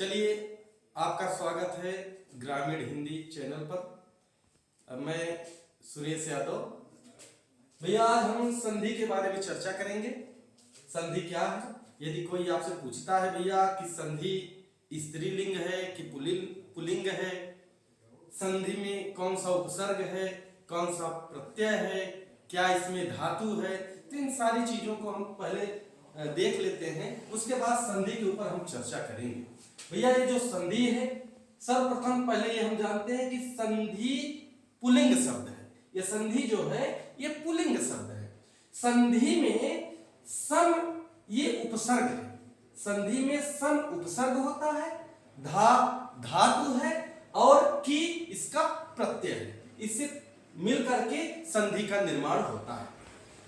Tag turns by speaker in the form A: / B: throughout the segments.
A: चलिए, आपका स्वागत है ग्रामीण हिंदी चैनल पर। मैं सुरेश यादव। भैया, आज हम संधि के बारे में चर्चा करेंगे। संधि क्या है? यदि कोई आपसे पूछता है भैया कि संधि स्त्रीलिंग है कि पुल्लिंग है, संधि में कौन सा उपसर्ग है, कौन सा प्रत्यय है, क्या इसमें धातु है, तो इन सारी चीजों को हम पहले देख लेते हैं। उसके बाद संधि के ऊपर हम चर्चा करेंगे। भैया, ये जो संधि है, सर्वप्रथम पहले ये हम जानते हैं कि संधि पुल्लिंग शब्द है। ये संधि जो है ये पुल्लिंग शब्द है। संधि में सम ये उपसर्ग है। संधि में सम उपसर्ग होता है, धातु है और की इसका प्रत्यय है। इससे मिल करके संधि का निर्माण होता है।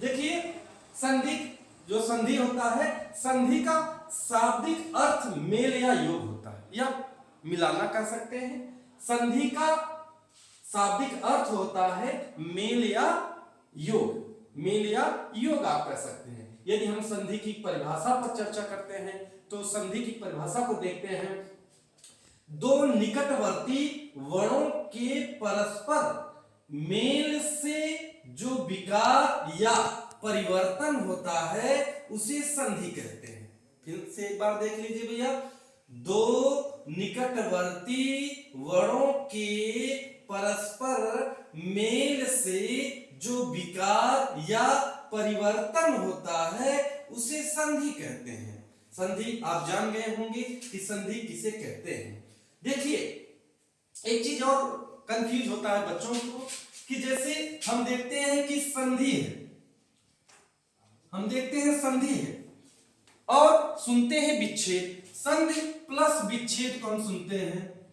A: देखिए, संधि जो संधि होता है, संधि का शाब्दिक अर्थ मेल या योग होता है, या मिलाना कर सकते हैं। संधि का शाब्दिक अर्थ होता है मेल या योग। मेल या योग आप कह सकते हैं। यदि हम संधि की परिभाषा पर चर्चा करते हैं तो संधि की परिभाषा को देखते हैं। दो निकटवर्ती वर्णों के परस्पर मेल से जो विकार या परिवर्तन होता है उसे संधि कहते हैं। फिर से एक बार देख लीजिए भैया, दो निकटवर्ती वर्णों के परस्पर मेल से जो विकार या परिवर्तन होता है उसे संधि कहते हैं। संधि आप जान गए होंगे कि संधि किसे कहते हैं। देखिए, एक चीज और कंफ्यूज होता है बच्चों को कि जैसे हम देखते हैं कि संधि है, हम देखते हैं संधि है और सुनते हैं विच्छेद। संधि प्लस विच्छेद को हम सुनते हैं।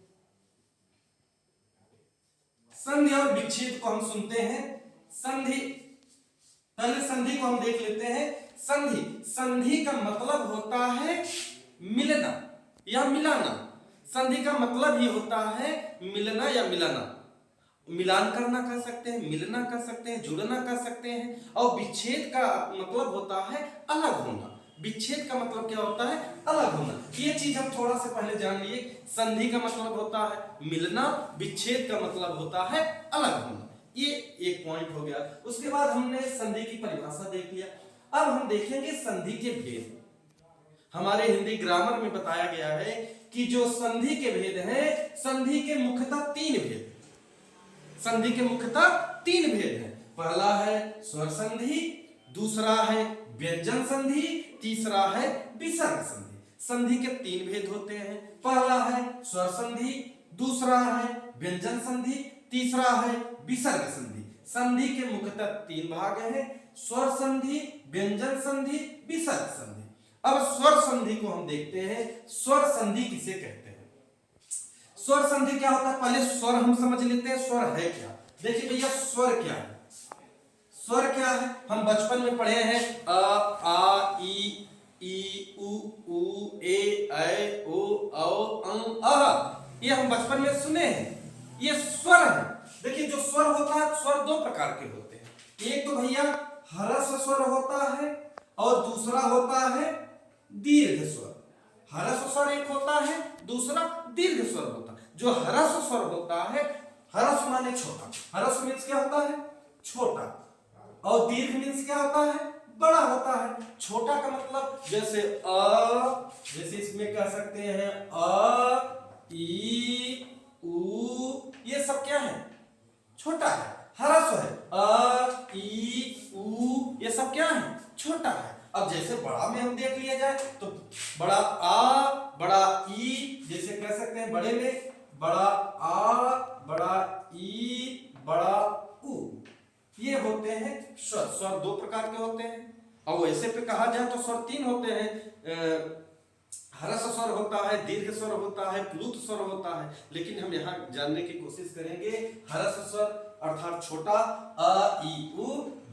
A: संधि और विच्छेद को हम सुनते हैं। संधि, पहले संधि को हम देख लेते हैं। संधि का मतलब होता है मिलना या मिलाना। संधि का मतलब ही होता है मिलना या मिलाना। मिलान करना कर सकते हैं, मिलना कर सकते हैं, जुड़ना कर सकते हैं। और विच्छेद का मतलब होता है अलग होना। विच्छेद का मतलब क्या होता है? अलग होना। ये चीज हम थोड़ा सा पहले जान लिए। संधि का मतलब होता है मिलना, विच्छेद का मतलब होता है अलग होना। ये एक पॉइंट हो गया। उसके बाद हमने संधि की परिभाषा देख लिया। अब हम देखेंगे संधि के भेद। हमारे हिंदी ग्रामर में बताया गया है कि जो संधि के भेद हैं, संधि के मुख्यतः तीन भेद। संधि के मुख्यतः तीन भेद हैं। पहला है स्वर संधि, दूसरा है व्यंजन संधि, तीसरा है विसर्ग संधि। संधि के तीन भेद होते हैं। पहला है स्वर संधि, दूसरा है व्यंजन संधि, तीसरा है विसर्ग संधि। संधि के मुख्यतः तीन भाग हैं: स्वर संधि, व्यंजन संधि, विसर्ग संधि। अब स्वर संधि को हम देखते हैं। स्वर संधि किसे कहते हैं? स्वर संधि क्या होता है? पहले स्वर हम समझ लेते हैं। स्वर है क्या? देखिए भैया, स्वर क्या है? स्वर क्या है? हम बचपन में पढ़े हैं अ, आ, ई, उ, ए, ऐ, ओ, औ, अं, अः। ये हम बचपन में सुने हैं। ये स्वर है। देखिए, जो स्वर होता है, स्वर दो प्रकार के होते हैं। एक तो भैया ह्रस्व स्वर होता है और दूसरा होता है दीर्घ स्वर। ह्रस्व स्वर एक होता है, दूसरा दीर्घ स्वर होता है। जो ह्रस्व स्वर होता है, ह्रस्व माने छोटा, ह्रस्व मीन्स क्या होता है? छोटा। और दीर्घ मीन्स क्या होता है? बड़ा होता है। छोटा का मतलब जैसे जैसे इसमें कह सकते हैं अ, ई, उ, ये सब क्या है? छोटा है, ह्रस्व है। अ, ई, उ, ये सब क्या है? छोटा है। अब जैसे बड़ा में हम देख लिया जाए तो बड़ा आ, बड़ा ई, जैसे कह सकते हैं बड़े में बड़ा आ, बड़ा ई, बड़ा उ, ये होते हैं स्वर। स्वर दो प्रकार के होते हैं। और वैसे पे कहा जाए तो स्वर तीन होते हैं। ह्रस्व स्वर होता है, दीर्घ स्वर होता है, प्लुत स्वर होता है। लेकिन हम यहाँ जानने की कोशिश करेंगे ह्रस्व स्वर अर्थात छोटा अ, ई, उ,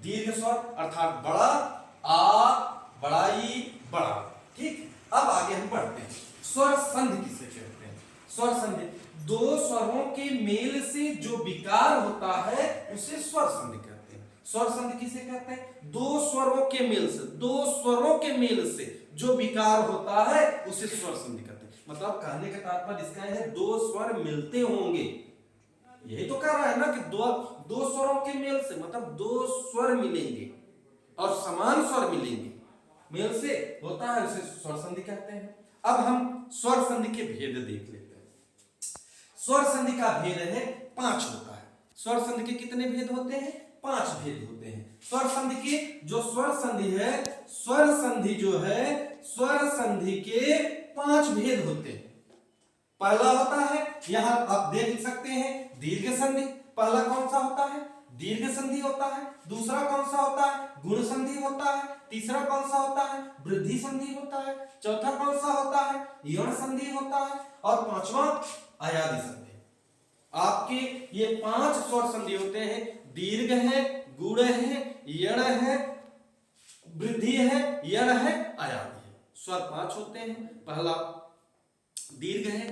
A: दीर्घ स्वर अर्थात बड़ा आ, बड़ा ई, बड़ा। ठीक, अब आगे हम बढ़ते हैं। स्वर संधि किसे कहते हैं? स्वर संधि दो स्वरों के मेल से जो विकार होता है उसे स्वर संधि कहते हैं। स्वर संधि किसे कहते हैं? दो स्वरों के मेल से, दो स्वरों के मेल से जो विकार होता है उसे स्वर संधि कहते हैं। मतलब कहने का तात्पर्य इसका है दो स्वर मिलते होंगे। यही तो कह रहा है ना कि दो दो स्वरों के मेल से, मतलब दो स्वर मिलेंगे और समान स्वर मिलेंगे, मेल से होता है, उसे स्वर संधि कहते हैं। अब हम स्वर संधि के भेद देख लेते हैं। स्वर संधि का भेद है 5 होता है। स्वर संधि के कितने भेद होते हैं? 5 भेद होते हैं। स्वर संधि की जो स्वर संधि है, स्वर संधि जो है, स्वर संधि के 5 भेद होते हैं। पहला होता है, यहां आप देख सकते हैं, दीर्घ संधि। पहला कौन सा होता है? दीर्घ संधि होता है। दूसरा कौन सा होता है? गुण संधि होता है। तीसरा कौन सा होता है? वृद्धि संधि होता है। चौथा कौन सा होता है? यण संधि होता है। और पांचवा अयादि संधि। आपके ये 5 स्वर संधि होते हैं। दीर्घ है, गुण है, यण है, वृद्धि है, यण है, अयादि है। स्वर 5 होते हैं। पहला दीर्घ है,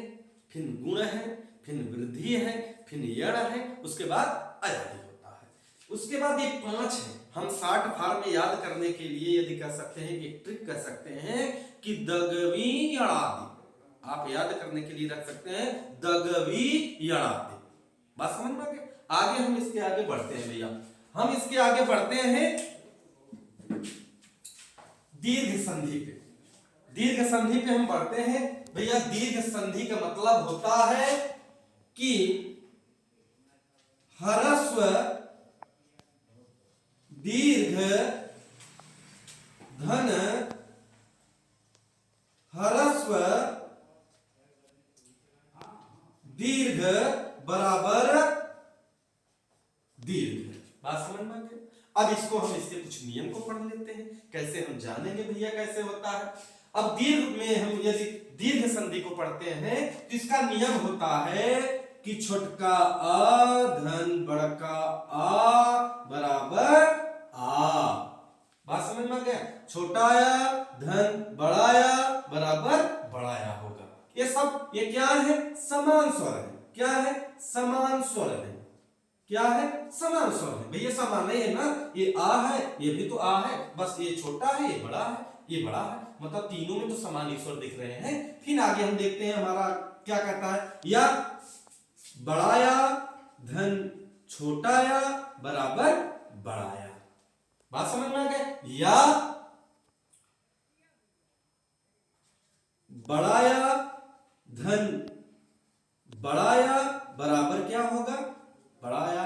A: फिर गुण है, फिर वृद्धि है, फिर यण है, उसके बाद अयादि होता है। उसके बाद ये 5 है। हम 60 फार में याद करने के लिए यदि कह सकते हैं, एक ट्रिक कह सकते हैं कि दगवी यणादि, आप याद करने के लिए रख सकते हैं दगवी यणादि। बात समझ में आ गई? आगे हम इसके आगे बढ़ते हैं भैया, हम इसके आगे बढ़ते हैं दीर्घ संधि पे। दीर्घ संधि पे हम बढ़ते हैं भैया। दीर्घ संधि का मतलब होता है कि ह्रस्व दीर्घ धन ह्रस्व दीर्घ बराबर दीर्घ। बात समझ में आ गई? अब इसको हम इसके कुछ नियम को पढ़ लेते हैं, कैसे हम जानेंगे भैया कैसे होता है। अब दीर्घ में हम यदि दीर्घ संधि को पढ़ते हैं तो इसका नियम होता है कि छोटका अ धन बड़का आ बराबर आ। बात समझ में आ गया? छोटाया धन बड़ाया बराबर बड़ाया होगा। ये सब ये क्या है? समान स्वर है। क्या है? समान स्वर है। क्या है? समान स्वर है। भैया समान नहीं है ना, ये आ है, ये भी तो आ है, बस ये छोटा है, ये बड़ा है, ये बड़ा है, मतलब तीनों में तो समान ही स्वर दिख रहे हैं। फिर आगे हम देखते हैं हमारा क्या कहता है, या बड़ाया धन छोटाया बराबर बड़ाया। बात समझ में आ गया? या बड़ाया धन बड़ाया बराबर क्या होगा? बड़ाया।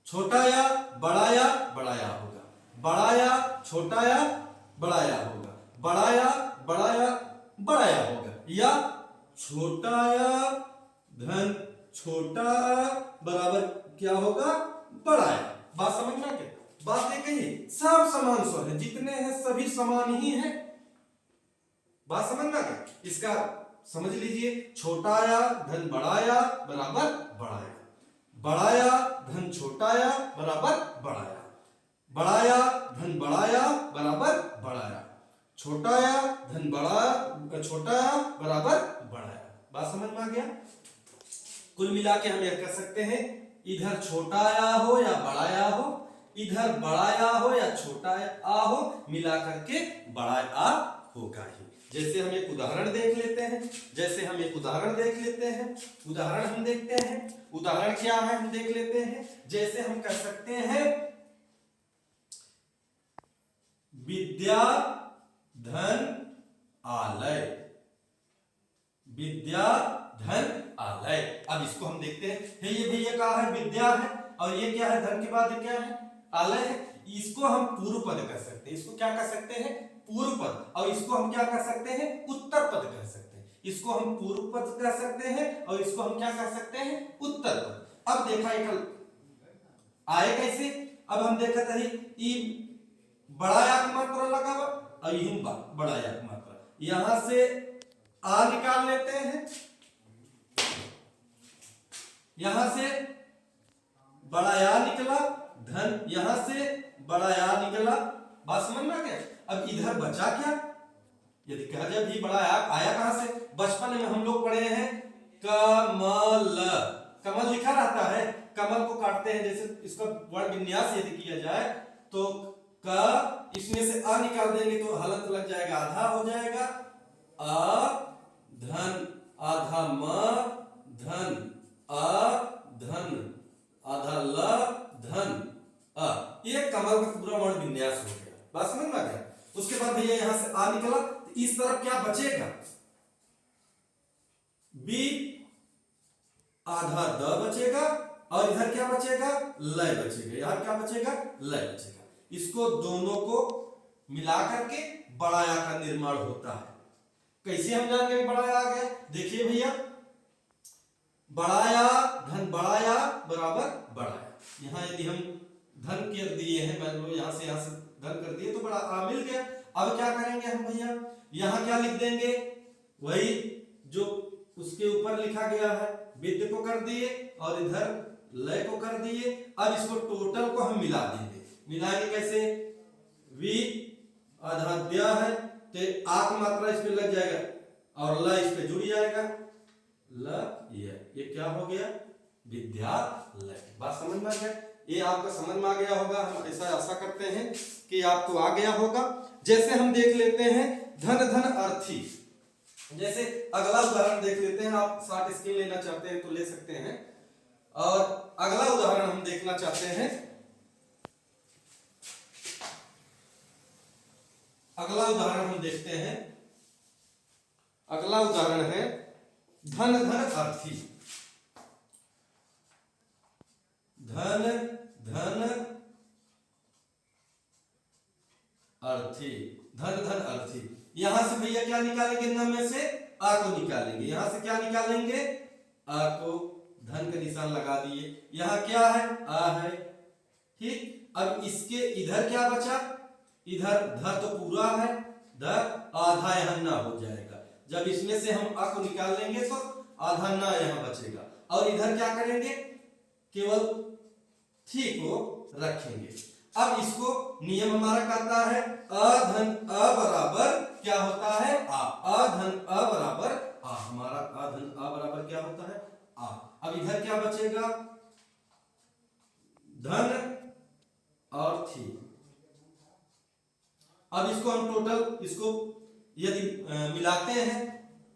A: छोटाया बड़ाया बड़ाया होगा। बड़ाया छोटाया बड़ाया होगा। बड़ाया बड़ाया बड़ाया होगा। या छोटाया धन छोटा बराबर क्या होगा? बड़ाया। बात समझ में आ गई? बात ये कही सब समान स्वर है, जितने हैं सभी समान ही हैं। बात समझ में आ गई? इसका समझ लीजिए, छोटाया धन बड़ाया बराबर बड़ाया, बड़ाया धन छोटाया बराबर बड़ाया, बड़ाया धन बड़ाया बराबर बड़ाया, छोटाया धन बड़ा छोटाया बराबर बड़ाया। बात समझ में आ गया? कुल मिला के हम यह कह सकते हैं, इधर छोटाया हो या बड़ाया हो, इधर बड़ाया हो या छोटाया हो, मिला करके बड़ाया होगा ही। जैसे हम एक उदाहरण देख लेते हैं, उदाहरण हम देखते हैं। उदाहरण क्या है हम देख लेते हैं। जैसे हम कह सकते हैं विद्या धन आलय, विद्या धन आलय। अब इसको हम देखते हैं, ये भैया क्या है? विद्या है, और ये क्या है? धन के बाद क्या है? आलय है। इसको हम पूर्व पद कह सकते हैं। इसको क्या कह सकते हैं? पूर्व पद। और इसको हम क्या कह सकते हैं? उत्तर पद कह सकते हैं। इसको हम पूर्व पद कह सकते हैं और इसको हम क्या कह सकते हैं? उत्तर पद। अब देखा एक आए कैसे? अब हम देखा था ई बड़ा याक मात्रा लगा हुआ और यूं बड़ा याक मात्रा, यहां से आ निकाल लेते हैं, यहां से बड़ा या निकला धन, यहां से बड़ा या निकला। बात समझ में आ गया? अब इधर बचा क्या? यदि कहा जाए भी बड़ा आया कहां से? बचपन में हम लोग पढ़े हैं कमल, कमल लिखा रहता है, कमल को काटते हैं, जैसे इसका वर्ण विन्यास यदि किया जाए तो क इसमें से अ निकाल देंगे तो हलंत लग जाएगा, आधा हो जाएगा, अ धन आधा म धन अ धन आधा ल धन अ। ये कमल का पूरा वर्ण विन्यास हो गया। बात समझ में आ गया। उसके बाद भैया यहां से आ निकला तो इस तरफ क्या बचेगा, बी आधा द बचेगा और इधर क्या बचेगा, लय बचेगा। यहां क्या बचेगा, लय बचेगा। इसको दोनों को मिला करके बड़ा या का निर्माण होता है। कैसे हम जान गए बड़ा या आ गया, देखिए भैया, बड़ाया धन बड़ाया बराबर बड़ाया। यहां यदि हम धन कर दिए हैं, मान लो यहां से धन कर दिए तो बड़ा आ मिल गया। अब क्या करेंगे हम भैया, यहां क्या लिख देंगे, वही जो उसके ऊपर लिखा गया है, विद्य को कर दिए और इधर लय को कर दिए। अब इसको टोटल को हम मिला देंगे। मिलाएंगे कैसे, वी आधा द्या है तो आ की मात्रा इस पे लग जाएगा और ल इस पे जुड़ जाएगा, ल ये क्या हो गया, विद्यालय। बात समझ में आ गया। ये आपका समझ में आ गया होगा, हम ऐसा आशा करते हैं कि आपको आ गया होगा। जैसे हम देख लेते हैं धन धन अर्थी। जैसे अगला उदाहरण देख लेते हैं, आप शॉर्ट स्क्रीन लेना चाहते हैं तो ले सकते हैं। और अगला उदाहरण हम देखना चाहते हैं, अगला उदाहरण हम देखते हैं। अगला उदाहरण है धन धन अर्थी। धन धन अर्थी, धन धन अर्थी। यहां से भैया क्या निकालेंगे, न में से आ को निकालेंगे। यहां से क्या निकालेंगे, आ को, धन का निशान लगा दिए। यहां क्या है, आ है, ठीक। अब इसके इधर क्या बचा, इधर ध तो पूरा है, ध आधा यहां ना हो जाएगा। जब इसमें से हम आ को निकाल लेंगे तो आधा ना यहां बचेगा। और इधर क्या करेंगे, केवल थी को रखेंगे। अब इसको नियम हमारा कहता है अधन अ बराबर क्या होता है, आ। अधन अ बराबर आ, हमारा अधन अ बराबर क्या होता है, आ। अब इधर क्या बचेगा, धन और थी। अब इसको हम टोटल, इसको यदि मिलाते हैं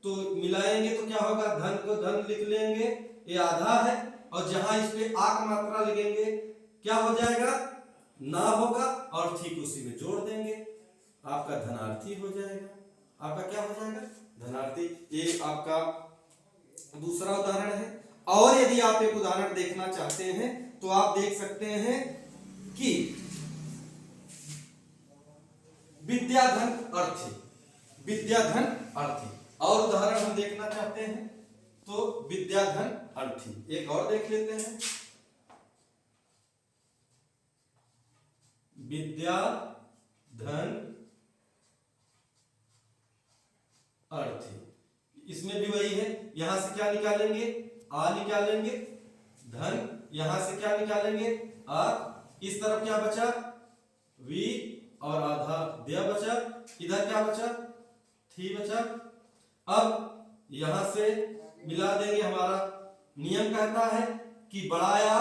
A: तो मिलाएंगे तो क्या होगा, धन को धन लिख लेंगे, ये आधा है, और जहां इस पे आ का मात्रा लिखेंगे क्या हो जाएगा, ना होगा, और थी को उसी में जोड़ देंगे, आपका धनार्थी हो जाएगा। आपका क्या हो जाएगा, धनार्थी। ये आपका दूसरा उदाहरण है। और यदि आप एक उदाहरण देखना चाहते हैं तो आप देख सकते हैं कि विद्याधन अर्थी, विद्याधन अर्थी। और उदाहरण हम देखना चाहते हैं तो विद्याधन अर्थी। एक और देख लेते हैं, विद्याधन अर्थी। इसमें भी वही है, यहां से क्या निकालेंगे, आ निकालेंगे, धन, यहां से क्या निकालेंगे, आ। इस तरफ क्या बचा, वी और आधा दिया बचा। इधर क्या बचा, थी बचा। अब यहां से मिला देंगे। हमारा नियम कहता है कि बड़ाया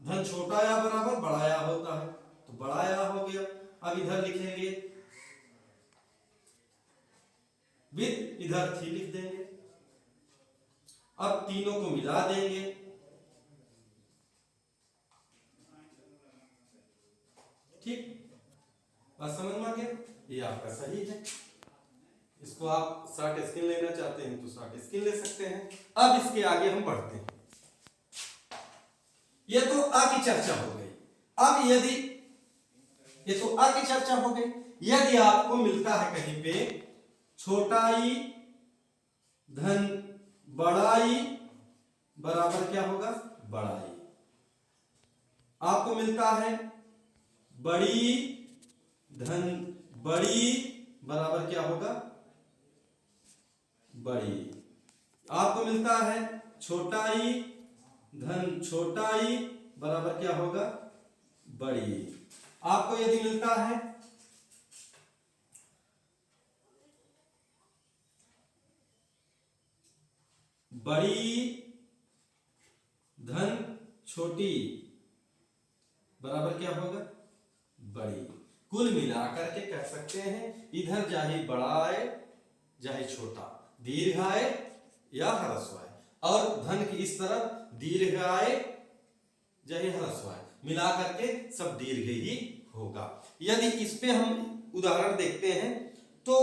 A: धन छोटा या बराबर बड़ाया होता है, तो बड़ाया हो गया। अब इधर लिखेंगे विद, इधर थी लिख देंगे। अब तीनों को मिला देंगे, ठीक। बात समझ में आ गया, ये आपका सही है। इसको आप शॉर्ट स्क्रीन लेना चाहते हैं तो शॉर्ट स्क्रीन ले सकते हैं। अब इसके आगे हम बढ़ते हैं। ये तो आ की चर्चा हो गई। अब यदि ये तो आ की चर्चा हो गई, यदि आपको मिलता है कहीं पे छोटाई धन बड़ाई बराबर क्या होगा, बड़ाई। आपको मिलता है बड़ी धन बड़ी बराबर क्या होगा, बड़ी। आपको मिलता है छोटाई धन छोटाई बराबर क्या होगा, बड़ी। आपको यदि मिलता है बड़ी धन छोटी बराबर क्या होगा, बड़ी। कुल मिलाकर के कह सकते हैं इधर चाहे बड़ा आए चाहे छोटा, दीर्घ आय या ह्रस्व आय, और धन की इस तरफ दीर्घ आय जय ह्रस्व आय, मिला करके सब दीर्घ ही होगा। यदि इस पे हम उदाहरण देखते हैं तो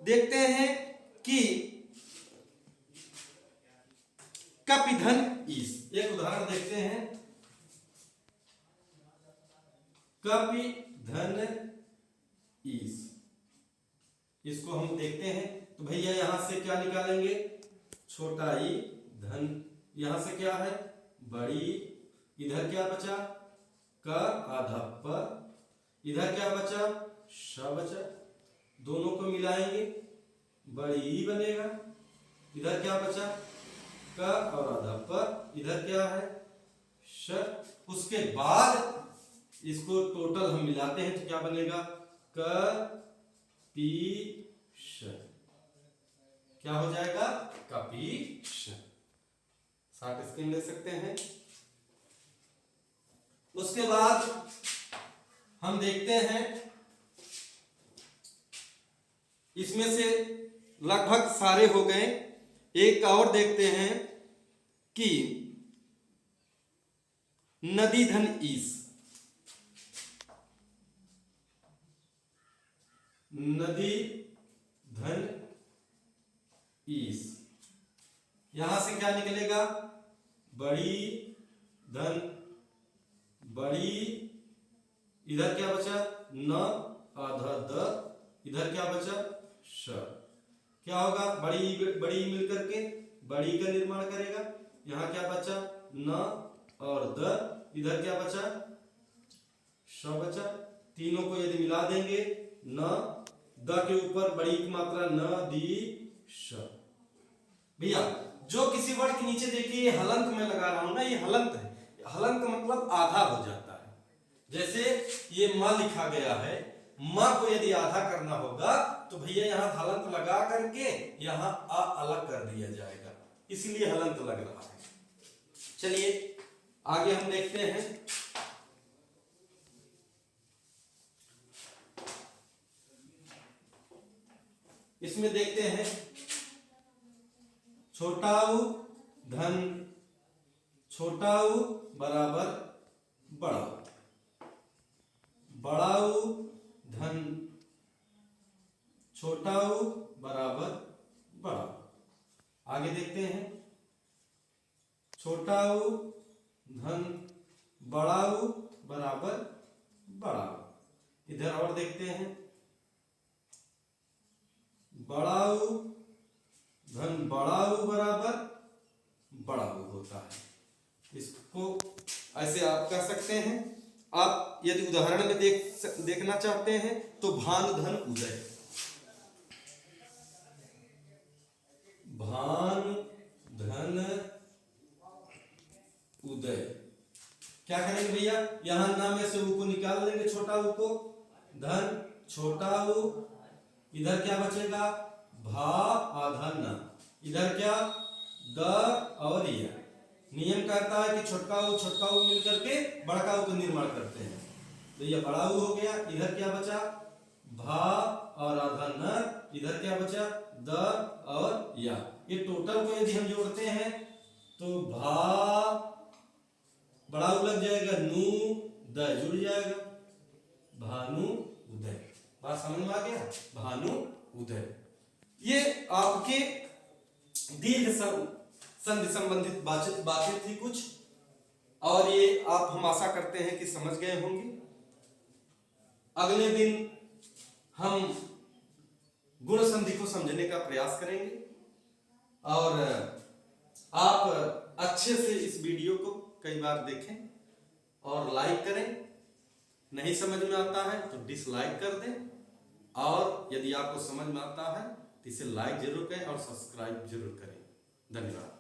A: देखते हैं कि कपिधन ईश, एक उदाहरण देखते हैं, कपिधन ईश, इसको हम देखते हैं तो भैया यहां से क्या निकालेंगे, छोटा ई धन, यहां से क्या है बड़ी, इधर क्या बचा क आधा प, इधर क्या बचा श बचा, दोनों को मिलाएंगे बड़ी ई बनेगा, इधर क्या बचा क और आधा प, इधर क्या है श। उसके बाद इसको टोटल हम मिलाते हैं तो क्या बनेगा क पी श, क्या हो जाएगा कपीश। शॉर्ट स्क्रीन ले सकते हैं। उसके बाद हम देखते हैं इसमें से लगभग सारे हो गए, एक और देखते हैं कि नदी धन ईश, नदी धन ईश, यहां से क्या निकलेगा बड़ी धन बड़ी, इधर क्या बचा न आधा द, इधर क्या बचा श, क्या होगा बड़ी मिल करके बड़ी का निर्माण करेगा, यहां क्या बचा न और द, इधर क्या बचा श बचा, तीनों को यदि मिला देंगे न द के ऊपर बड़ी की मात्रा न दी श। भैया जो किसी वर्ड के नीचे देखिए ये हलंत में लगा रहा हूं ना, ये हलंत है, हलंत मतलब आधा हो जाता है। जैसे ये म लिखा गया है, म को यदि आधा करना होगा तो भैया यहाँ हलंत लगा करके यहाँ अ अलग कर दिया जाएगा, इसलिए हलंत लग रहा है। चलिए आगे हम देखते हैं, इसमें देखते हैं छोटा उ धन छोटा उ बराबर बड़ा, बड़ा उ धन छोटा उ बराबर बड़ा। आगे देखते हैं छोटा उ धन बड़ा उ बराबर बड़ा। इधर और देखते हैं बड़ा उ धन बड़ा उ बराबर बड़ा उ होता है। इसको ऐसे आप कर सकते हैं। आप यदि उदाहरण में देखना चाहते हैं तो भानु धन उदय, भानु धन उदय, क्या करेंगे भैया यहां ना में से उ को निकाल लेंगे, छोटा उ को धन छोटा उ, इधर क्या बचेगा भा आधा न, इधर क्या द और या। नियम कहता है कि छोटका उ मिलकर के बड़का उ का निर्माण करते हैं, तो ये बड़ा उ हो गया। इधर क्या बचा भा और आधा न, इधर क्या बचा द और या। ये टोटल को यदि हम जोड़ते हैं तो भा बड़ा उ लग जाएगा, नू द जुड़ जाएगा, भानु उदय। बात समझ में आ गया, भानु उदय। ये आपके दीर्घ संधि संबंधित बातें थी कुछ, और ये आप हम आशा करते हैं कि समझ गए होंगे। अगले दिन हम गुण संधि को समझने का प्रयास करेंगे, और आप अच्छे से इस वीडियो को कई बार देखें और लाइक करें। नहीं समझ में आता है तो डिसलाइक कर दें, और यदि आपको समझ में आता है तो इसे लाइक जरूर करें और सब्सक्राइब जरूर करें। धन्यवाद।